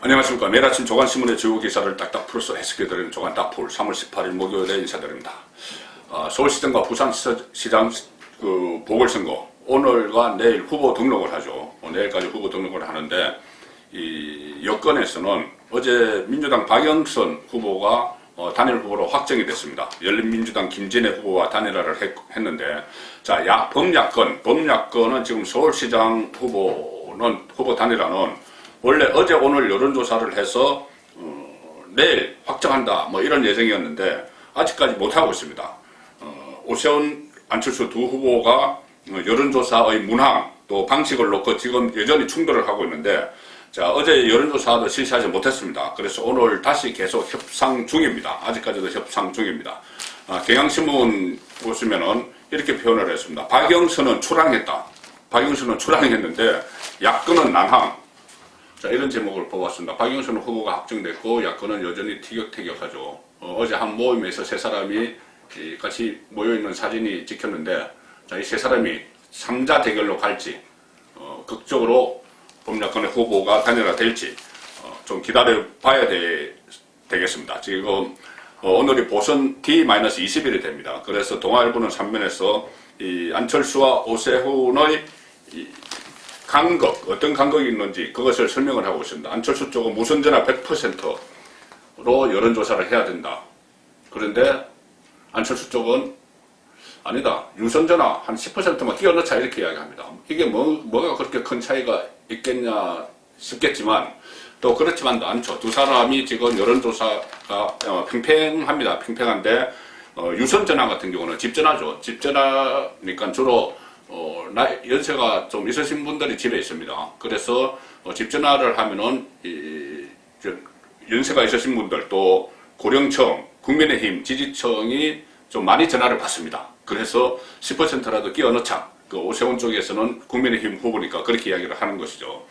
안녕하십니까. 매일 아침 조간신문의 주요 기사를 딱딱 풀어서 해석해드리는 조간 딱풀 3월 18일 목요일에 인사드립니다. 서울시장과 부산시장 보궐선거 오늘과 내일 후보 등록을 하죠. 내일까지 후보 등록을 하는데 이 여권에서는 어제 민주당 박영선 후보가 단일 후보로 확정이 됐습니다. 열린민주당 김진애 후보와 단일화를 했는데, 자, 범야권은 지금 서울시장 후보 단일화는 원래 어제 오늘 여론조사를 해서 내일 확정한다 뭐 이런 예정이었는데 아직까지 못하고 있습니다. 오세훈 안철수 두 후보가 여론조사의 문항 또 방식을 놓고 지금 여전히 충돌을 하고 있는데, 자, 어제 여론조사도 실시하지 못했습니다. 그래서 오늘 다시 계속 협상 중입니다. 아직까지도 협상 중입니다. 경향신문 보시면은 이렇게 표현을 했습니다. 박영선은 출항했다. 박영선은 출항했는데 야권은 난항. 자, 이런 제목을 뽑았습니다. 박영선 후보가 확정됐고 야권은 여전히 티격태격하죠. 어제 한 모임에서 세 사람이 같이 모여있는 사진이 찍혔는데, 자, 이 세 사람이 3자 대결로 갈지, 극적으로 범야권의 후보가 단일화될지 좀 기다려 봐야 되겠습니다. 지금 오늘이 보선 D-20일이 됩니다. 그래서 동아일보는 3면에서 이 안철수와 오세훈의 간극, 어떤 간극이 있는지 그것을 설명을 하고 있습니다. 안철수 쪽은 무선전화 100%로 여론조사를 해야 된다. 그런데 안철수 쪽은 아니다. 유선전화 한 10%만 끼워 넣자 이렇게 이야기합니다. 이게 뭐가 그렇게 큰 차이가 있겠냐 싶겠지만 또 그렇지만도 않죠. 두 사람이 지금 여론조사가 팽팽합니다. 팽팽한데 유선전화 같은 경우는 집전화죠. 집전화니까 주로 연세가 좀 있으신 분들이 집에 있습니다. 그래서 집전화를 하면은 연세가 있으신 분들 또 고령층, 국민의힘 지지층이 좀 많이 전화를 받습니다. 그래서 10%라도 끼워 넣자. 오세훈 쪽에서는 국민의힘 후보니까 그렇게 이야기를 하는 것이죠.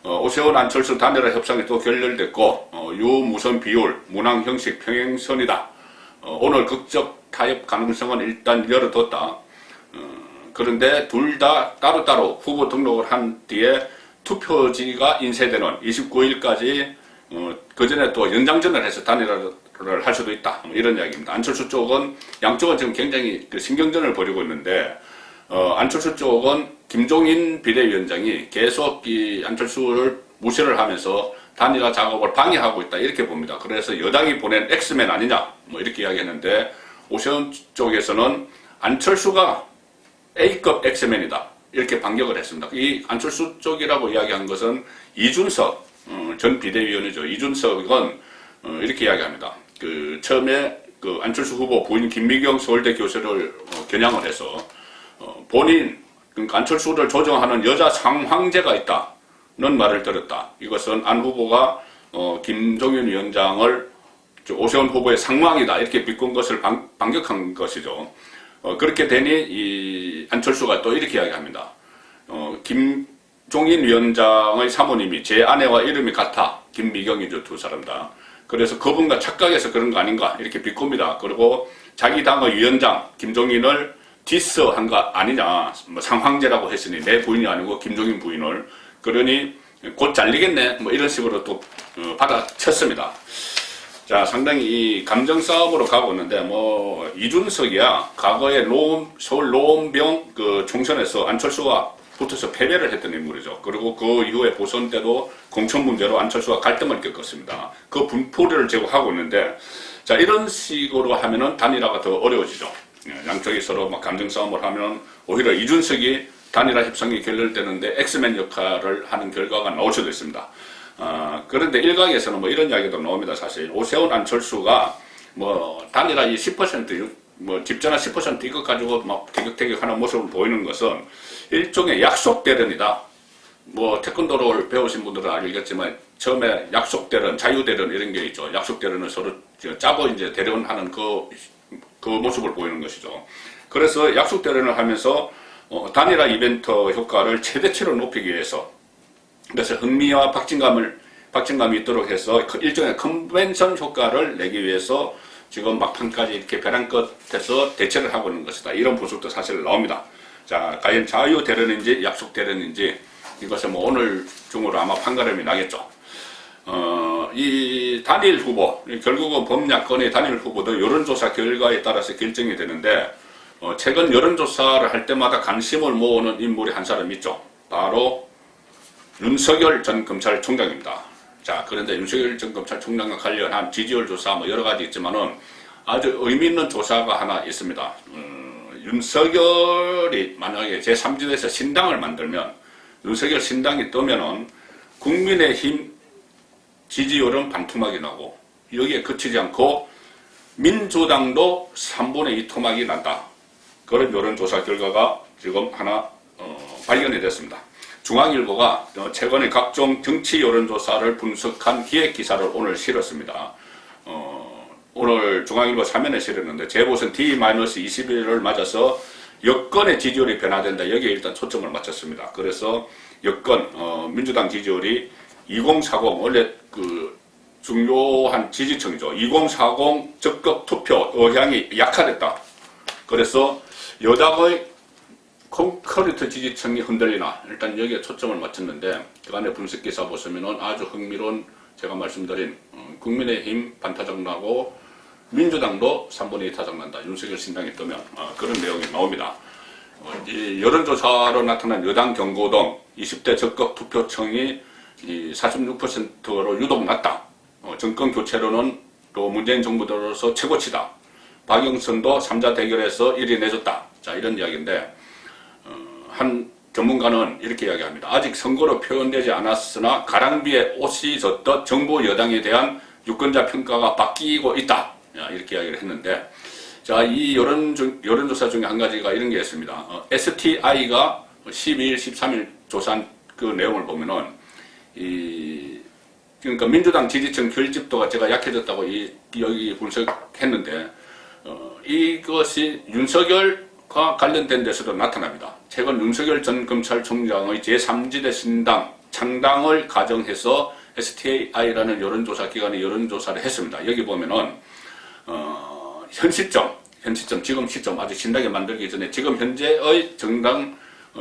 오세훈 안철수 단일화 협상이 또 결렬됐고 유무선 비율, 문항 형식 평행선이다. 오늘 극적 타협 가능성은 일단 열어뒀다. 그런데 둘 다 따로따로 후보 등록을 한 뒤에 투표지가 인쇄되는 29일까지 그 전에 또 연장전을 해서 단일화를 할 수도 있다. 이런 이야기입니다. 안철수 쪽은 양쪽은 지금 굉장히 신경전을 벌이고 있는데 안철수 쪽은 김종인 비대위원장이 계속 이 안철수를 무시를 하면서 단일화 작업을 방해하고 있다 이렇게 봅니다. 그래서 여당이 보낸 엑스맨 아니냐 뭐 이렇게 이야기했는데 오세훈 쪽에서는 안철수가 A급 엑스맨이다 이렇게 반격을 했습니다. 이 안철수 쪽이라고 이야기한 것은 이준석 전 비대위원이죠. 이준석은 이렇게 이야기합니다. 처음에 안철수 후보 부인 김미경 서울대 교수를 겨냥을 해서 본인 그러니까 안철수를 조정하는 여자 상황제가 있다는 말을 들었다. 이것은 안 후보가 김종인 위원장을 오세훈 후보의 상황이다 이렇게 비꼰 것을 반격한 것이죠. 그렇게 되니 이 안철수가 또 이렇게 이야기합니다. 김종인 위원장의 사모님이 제 아내와 이름이 같아. 김미경이죠. 두 사람 다. 그래서 그분과 착각해서 그런 거 아닌가 이렇게 비꼽니다. 그리고 자기 당의 위원장 김종인을 디스한 거 아니냐. 뭐 상황제라고 했으니 내 부인이 아니고 김종인 부인을. 그러니 곧 잘리겠네. 뭐 이런 식으로 또 받아쳤습니다. 자, 상당히 이 감정 싸움으로 가고 있는데, 이준석이야, 과거에 서울 노원병 총선에서 안철수가 붙어서 패배를 했던 인물이죠. 그리고 그 이후에 보선 때도 공천 문제로 안철수가 갈등을 겪었습니다. 그 분포를 제공하고 있는데, 자, 이런 식으로 하면은 단일화가 더 어려워지죠. 양쪽이 서로 막 감정 싸움을 하면 오히려 이준석이 단일화 협상이 결렬되는데 엑스맨 역할을 하는 결과가 나올 수도 있습니다. 그런데 일각에서는 뭐 이런 이야기도 나옵니다. 사실 오세훈 안철수가 단일화 이 10% 집전화 10% 이것 가지고 막 티격태격하는 모습을 보이는 것은 일종의 약속 대련이다. 태권도를 배우신 분들은 알겠지만 처음에 약속 대련, 자유 대련 이런 게 있죠. 약속 대련을 서로 짜고 이제 대련하는 그 모습을 보이는 것이죠. 그래서 약속 대련을 하면서 단일화 이벤트 효과를 최대치로 높이기 위해서 그래서 흥미와 박진감이 있도록 해서 일종의 컨벤션 효과를 내기 위해서 지금 막판까지 이렇게 벼랑 끝에서 대처를 하고 있는 것이다. 이런 분석도 사실 나옵니다. 자, 과연 자유 대련인지 약속 대련인지 이것은 오늘 중으로 아마 판가름이 나겠죠. 이 단일 후보, 결국은 범야권의 단일 후보도 여론조사 결과에 따라서 결정이 되는데, 최근 여론조사를 할 때마다 관심을 모으는 인물이 한 사람 있죠. 바로 윤석열 전 검찰총장입니다. 자, 그런데 윤석열 전 검찰총장과 관련한 지지율 조사 뭐 여러 가지 있지만은 아주 의미 있는 조사가 하나 있습니다. 윤석열이 만약에 제3지대에서 신당을 만들면, 윤석열 신당이 뜨면은 국민의힘 지지율은 반토막이 나고, 여기에 그치지 않고 민주당도 3분의 2 토막이 난다. 그런 여론조사 결과가 지금 하나 발견이 됐습니다. 중앙일보가 최근에 각종 정치 여론조사를 분석한 기획기사를 오늘 실었습니다. 오늘 중앙일보 3면에 실었는데, 재보선 D-21일을 맞아서 여권의 지지율이 변화된다. 여기에 일단 초점을 맞췄습니다. 그래서 여권, 민주당 지지율이 2040, 원래 그 중요한 지지층이죠. 2040 적극 투표 의향이 약화됐다. 그래서 여당의 콘크리트 지지층이 흔들리나, 일단 여기에 초점을 맞췄는데, 그 안에 분석기사 보시면은 아주 흥미로운, 제가 말씀드린 국민의힘 반타작나고 민주당도 3분의 2 타작난다. 윤석열 신당이 뜨면 그런 내용이 나옵니다. 이 여론조사로 나타난 여당 경고등 20대 적극 투표층이 46%로 유독 낮다. 정권 교체로는 또 문재인 정부 들어서 최고치다. 박영선도 3자 대결에서 1위 내줬다. 자, 이런 이야기인데, 한 전문가는 이렇게 이야기합니다. 아직 선거로 표현되지 않았으나 가랑비에 옷이 젖듯 정부 여당에 대한 유권자 평가가 바뀌고 있다. 이렇게 이야기를 했는데, 자, 이 여론조사 중에 한 가지가 이런 게 있습니다. STI가 12일, 13일 조사한 그 내용을 보면은, 그러니까 민주당 지지층 결집도가 제가 약해졌다고 여기 분석했는데, 이것이 윤석열과 관련된 데서도 나타납니다. 최근 윤석열 전 검찰총장의 제3지대 신당 창당을 가정해서 STI라는 여론조사 기관이 여론조사를 했습니다. 여기 보면은 현 시점 지금 시점 아직 신당에 만들기 전에 지금 현재의 정당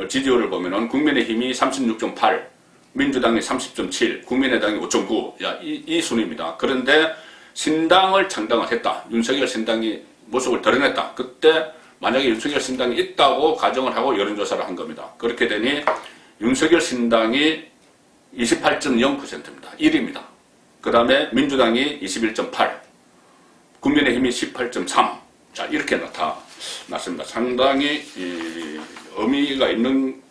지지율을 보면은 국민의힘이 36.8, 민주당이 30.7, 국민의당이 5.9, 이 순위입니다. 그런데 신당을 창당을 했다. 윤석열 신당이 모습을 드러냈다. 그때 만약에 윤석열 신당이 있다고 가정을 하고 여론조사를 한 겁니다. 그렇게 되니 윤석열 신당이 28.0%입니다. 1위입니다. 그 다음에 민주당이 21.8, 국민의힘이 18.3. 자, 이렇게 나타났습니다. 상당히 의미가 있는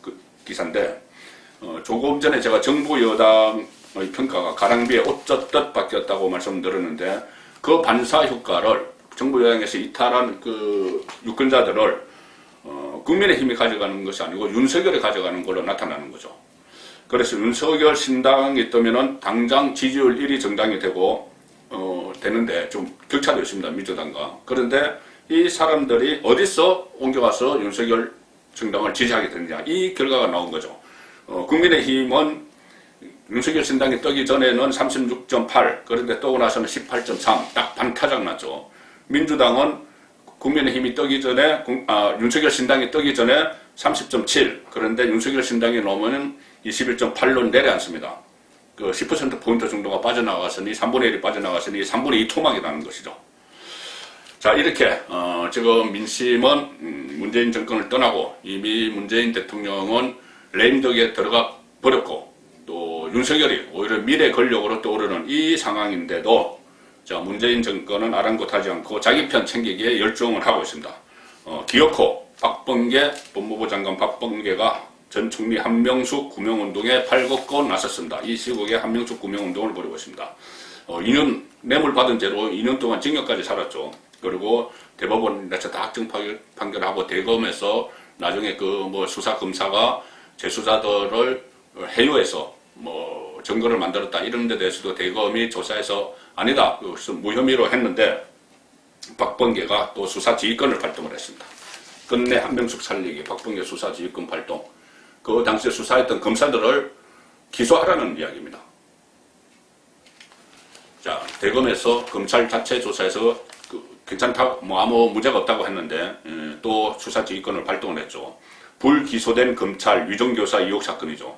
기사인데, 조금 전에 제가 정부 여당의 평가가 가랑비에 옷 젖듯 바뀌었다고 말씀드렸는데, 그 반사 효과를 정부 여당에서 이탈한 그 유권자들을 국민의힘이 가져가는 것이 아니고 윤석열이 가져가는 걸로 나타나는 거죠. 그래서 윤석열 신당이 뜨면은 당장 지지율 1위 정당이 되는데 좀 격차도 있습니다. 민주당과. 그런데 이 사람들이 어디서 옮겨가서 윤석열 정당을 지지하게 되느냐, 이 결과가 나온 거죠. 국민의힘은 윤석열 신당이 뜨기 전에는 36.8, 그런데 뜨고 나서는 18.3, 딱 반타작 났죠. 민주당은 국민의힘이 뜨기 전에, 윤석열 신당이 뜨기 전에 30.7, 그런데 윤석열 신당이 넘으면 21.8로 내려앉습니다. 그 10%포인트 정도가 빠져나갔으니, 3분의 1이 빠져나갔으니 3분의 2 토막이 나는 것이죠. 자, 이렇게 지금 민심은 문재인 정권을 떠나고 이미 문재인 대통령은 레임덕에 들어가 버렸고, 또 윤석열이 오히려 미래 권력으로 떠오르는 이 상황인데도, 자, 문재인 정권은 아랑곳하지 않고 자기 편 챙기기에 열중을 하고 있습니다. 기어코 박범계 법무부 장관 박범계가 전 총리 한명숙 구명운동에 팔걷고 나섰습니다. 이 시국에 한명숙 구명운동을 벌이고 있습니다. 2년 뇌물 받은 죄로 2년 동안 징역까지 살았죠. 그리고 대법원에서 다 확정 판결하고 대검에서 나중에 수사 검사가 재수자들을 해유해서 증거를 만들었다 이런 데 대해서도 대검이 조사해서 아니다, 무혐의로 했는데, 박범계가 또 수사지휘권을 발동을 했습니다. 끝내 한명숙 살리기, 박범계 수사지휘권 발동, 그 당시에 수사했던 검사들을 기소하라는 이야기입니다. 자, 대검에서 검찰 자체 조사에서 괜찮다, 아무 문제가 없다고 했는데, 또 수사지휘권을 발동을 했죠. 불기소된 검찰 위정교사 의혹 사건이죠.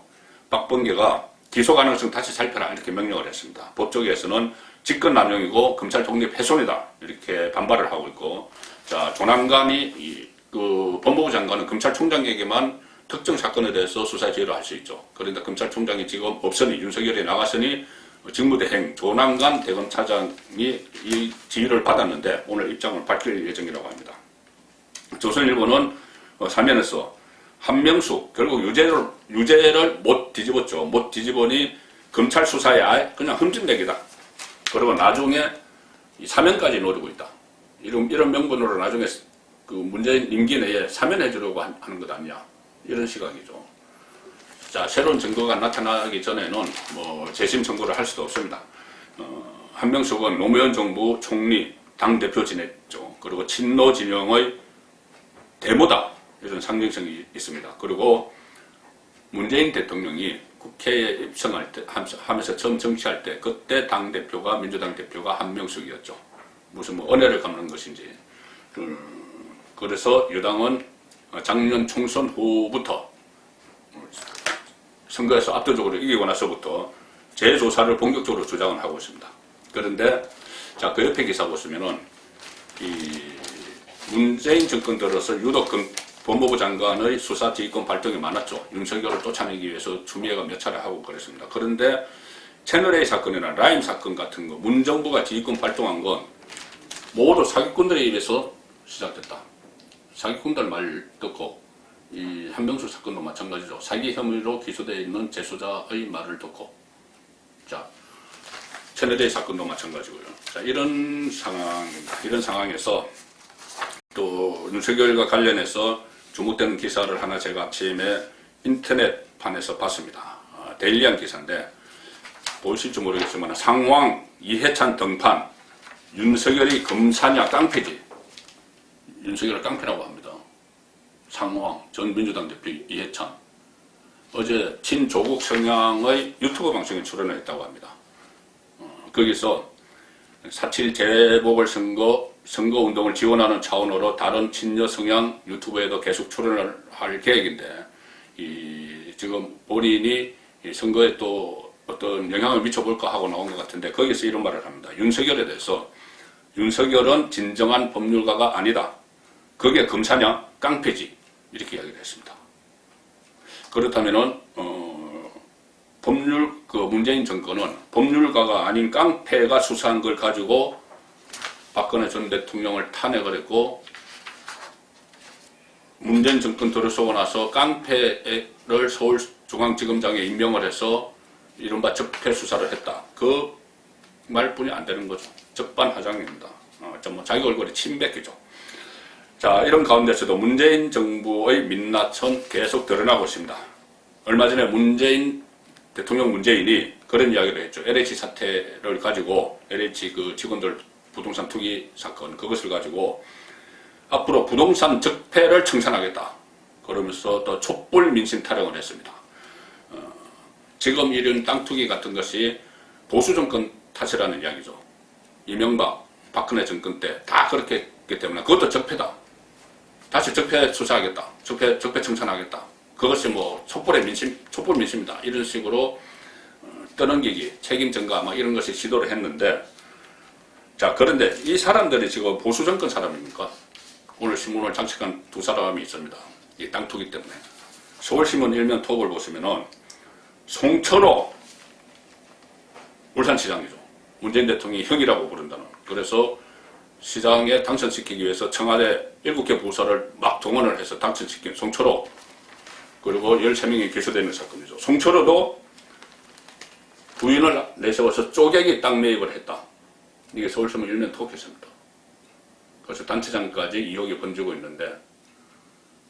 박범계가 기소 가능성 다시 살펴라 이렇게 명령을 했습니다. 법조계에서는 직권 남용이고 검찰 독립 훼손이다 이렇게 반발을 하고 있고, 자 조남관이 그 법무부 장관은 검찰총장에게만 특정 사건에 대해서 수사 지휘를 할 수 있죠. 그런데 검찰총장이 지금 없으니, 윤석열이 나갔으니 직무대행 조남관 대검차장이 이 지휘를 받았는데 오늘 입장을 밝힐 예정이라고 합니다. 조선일보는 사면에서 한명숙 결국 유죄를 못 뒤집었죠. 못 뒤집으니 검찰 수사에 아예 그냥 흠집내기다. 그리고 나중에 사면까지 노리고 있다. 이런 명분으로 나중에 그 문재인 임기 내에 사면해 주려고 하는 것 아니냐. 이런 시각이죠. 자, 새로운 증거가 나타나기 전에는 뭐 재심 청구를 할 수도 없습니다. 한명숙은 노무현 정부 총리 당대표 지냈죠. 그리고 친노 진영의 데모다. 이런 상징성이 있습니다. 그리고 문재인 대통령이 국회에 입성할 때 하면서 처음 정치할 때 그때 당대표가 민주당 대표가 한명숙이었죠. 무슨 뭐 은혜를 갚는 것인지. 그래서 여당은 작년 총선 후부터 선거에서 압도적으로 이기고 나서부터 재조사를 본격적으로 주장을 하고 있습니다. 그런데 자, 그 옆에 기사 보시면은 이 문재인 정권 들어서 유독 법무부 장관의 수사 지휘권 발동이 많았죠. 윤석열을 쫓아내기 위해서 추미애가 몇 차례 하고 그랬습니다. 그런데 채널A 사건이나 라임 사건 같은 거 문정부가 지휘권 발동한 건 모두 사기꾼들에 의해서 시작됐다. 사기꾼들 말 듣고 이 한명숙 사건도 마찬가지죠. 사기 혐의로 기소되어 있는 재수자의 말을 듣고, 자 채널A 사건도 마찬가지고요. 자, 이런 상황입니다. 이런 상황에서 또 윤석열과 관련해서 주목되는 기사를 하나 제가 아침에 인터넷판에서 봤습니다. 데일리한 기사인데 보실지 모르겠지만 상황 이해찬 등판 윤석열이 검사냐 깡패지. 윤석열을 깡패라고 합니다. 상황 전 민주당 대표 이해찬 어제 친조국 성향의 유튜브 방송에 출연했다고 합니다. 거기서 4.7 재보궐선거운동을 지원하는 차원으로 다른 친여 성향 유튜브에도 계속 출연을 할 계획인데 지금 본인이 이 선거에 또 어떤 영향을 미쳐볼까 하고 나온 것 같은데 거기서 이런 말을 합니다. 윤석열에 대해서 윤석열은 진정한 법률가가 아니다. 그게 검사냐? 깡패지. 이렇게 이야기를 했습니다. 그렇다면은 문재인 정권은 법률가가 아닌 깡패가 수사한 걸 가지고 박근혜 전 대통령을 탄핵을 했고, 문재인 정권 들어서고 나서 깡패를 서울중앙지검장에 임명을 해서 이른바 적폐 수사를 했다. 그 말뿐이 안 되는 거죠. 적반하장입니다. 자기 얼굴이 침뱉기죠. 자, 이런 가운데서도 문재인 정부의 민낯은 계속 드러나고 있습니다. 얼마 전에 대통령 문재인이 그런 이야기를 했죠. LH 사태를 가지고 LH 그 직원들 부동산 투기 사건 그것을 가지고 앞으로 부동산 적폐를 청산하겠다. 그러면서 또 촛불 민심 타령을 했습니다. 지금 이런 땅 투기 같은 것이 보수 정권 탓이라는 이야기죠. 이명박, 박근혜 정권 때 다 그렇게 했기 때문에 그것도 적폐다. 다시 적폐 수사하겠다. 적폐 청산하겠다. 그것이 뭐 촛불 민심이다. 이런 식으로 떠넘기기, 책임 전가 막 이런 것을 시도를 했는데, 자, 그런데 이 사람들이 지금 보수 정권 사람입니까? 오늘 신문을 장식한 두 사람이 있습니다. 이 땅 투기 때문에. 서울신문 일면 톱을 보시면은 송철호 울산시장이죠. 문재인 대통령이 형이라고 부른다는. 그래서 시장에 당선시키기 위해서 청와대 7개 부서를 막 동원을 해서 당선시킨 송철호, 그리고 13명이 기소되는 사건이죠. 송철호도 부인을 내세워서 쪼개기 땅 매입을 했다. 이게 서울신문 일면 톱이었습니다. 그래서 단체장까지 의혹이 번지고 있는데,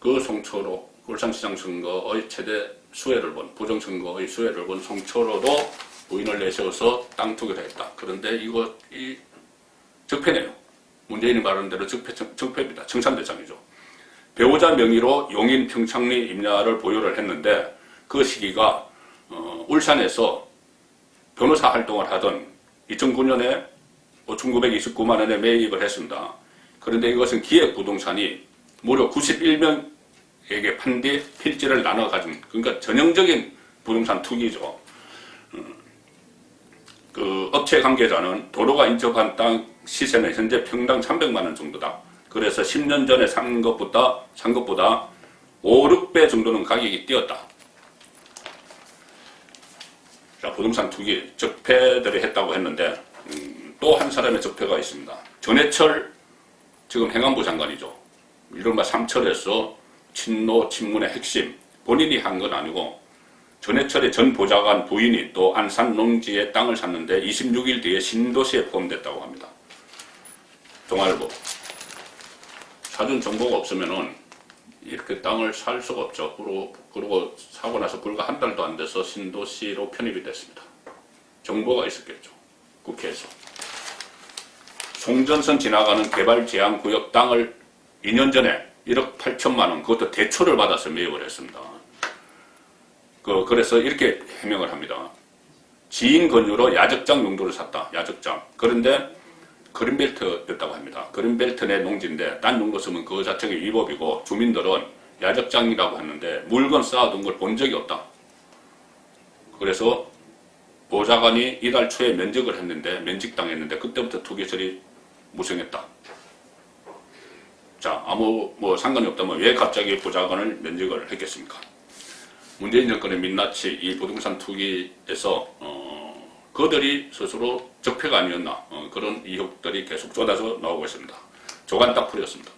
그 송철호, 울산시장 선거의 최대 수혜를 본, 부정선거의 수혜를 본 송철호도 부인을 내세워서 땅 투기를 했다. 그런데 이 적폐네요. 문재인이 말하는 대로 적폐입니다. 청산대장이죠. 배우자 명의로 용인 평창리 임야를 보유를 했는데 그 시기가 울산에서 변호사 활동을 하던 2009년에 5,929만 원에 매입을 했습니다. 그런데 이것은 기획부동산이 무려 91명에게 판 뒤 필지를 나눠 가진, 그러니까 전형적인 부동산 투기죠. 그 업체 관계자는 도로가 인접한 땅 시세는 현재 평당 300만 원 정도다. 그래서 10년 전에 산 것보다 5, 6배 정도는 가격이 뛰었다. 자, 부동산 투기 적폐들이 했다고 했는데 또 한 사람의 적폐가 있습니다. 전해철 지금 행안부 장관이죠. 이른바 삼철에서 친노 친문의 핵심, 본인이 한 건 아니고 전해철의 전 보좌관 부인이 또 안산 농지에 땅을 샀는데 26일 뒤에 신도시에 포함됐다고 합니다. 동아일보. 사전 정보가 없으면은 이렇게 땅을 살 수가 없죠. 그리고 사고 나서 불과 한 달도 안 돼서 신도시로 편입이 됐습니다. 정보가 있었겠죠. 국회에서. 송전선 지나가는 개발 제한 구역 땅을 2년 전에 1억 8천만 원, 그것도 대출을 받아서 매입을 했습니다. 그래서 이렇게 해명을 합니다. 지인 권유로 야적장 용도를 샀다. 야적장. 그런데 그린벨트였다고 합니다. 그린벨트 내 농지인데 딴 용도 쓰면 그 자체가 위법이고 주민들은 야적장이라고 했는데 물건 쌓아둔 걸 본 적이 없다. 그래서 보좌관이 이달 초에 면직을 했는데 면직당했는데 그때부터 투기설이 무성했다. 자, 아무 상관이 없다면 왜 갑자기 보좌관을 면직을 했겠습니까? 문재인 정권의 민낯이 이 부동산 투기에서 그들이 스스로 적폐가 아니었나 그런 의혹들이 계속 쏟아져 나오고 있습니다. 조간 딱 풀이었습니다.